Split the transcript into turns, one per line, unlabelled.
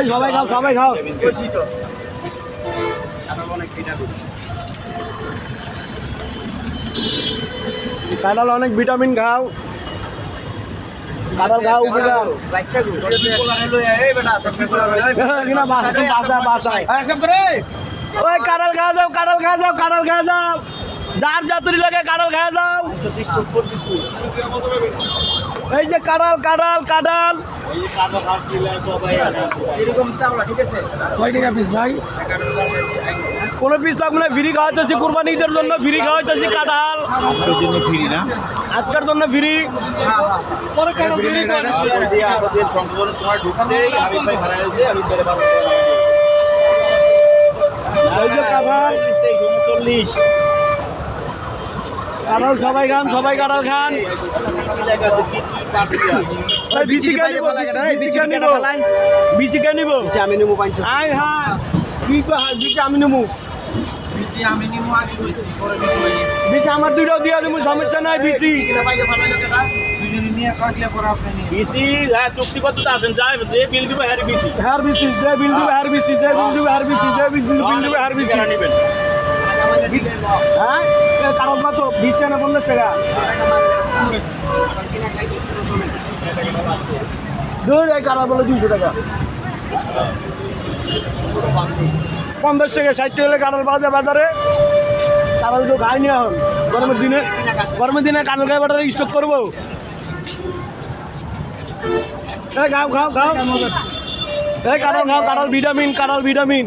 সবাই খাও সবাই খাও কাঁঠাল অনেক ভিটামিন খাও কাঁঠাল খাও ওই কাঁঠাল খাওয়া যাও কাঁঠাল খাওয়া যাও কাঁঠাল খাওয়া যাও যার যাতুরি লাগে কাঁঠাল খাওয়া যাও এই যে কাঁঠাল কাঁঠাল কাঁঠাল কোনো পিস লাগবে না ফ্রি খাওয়াইতেছি কুরবানি ঈদের জন্য ফ্রি খাওয়াইতেছি কাঁঠাল আজকের জন্য ফ্রি কাঁঠাল সবাই খান সবাই কাঁঠাল খান বিচি কে নিব আমি নেবো আয় হ্যাঁ বিচি আমি নেবো বিচি আমার দুইটাও দিয়ে দেবো সমস্যা নাই বিচি বিচি চুক্তিপত্র আসেন যাই যে বিল দিব হ্যার বিচি হ্যার বিচি যে বিল দিব হ্যার বিচি যে বিল দিব হ্যার বিচি যে বিল দিব হ্যার বিচি নেবেন হ্যাঁ কারণ কত 20 টাকা 50 টাকা দুই কারণ বলে 200 টাকা 50 টাকা 60 টাকা কাঁঠাল পাওয়া যায় বাজারে কাঁঠাল তো খাইনি এখন গরমের দিনে কাঁঠাল খাই বাজারে স্টক করবো খাও খাও খাও এই কাঁঠাল খাও কাঁঠাল ভিটামিন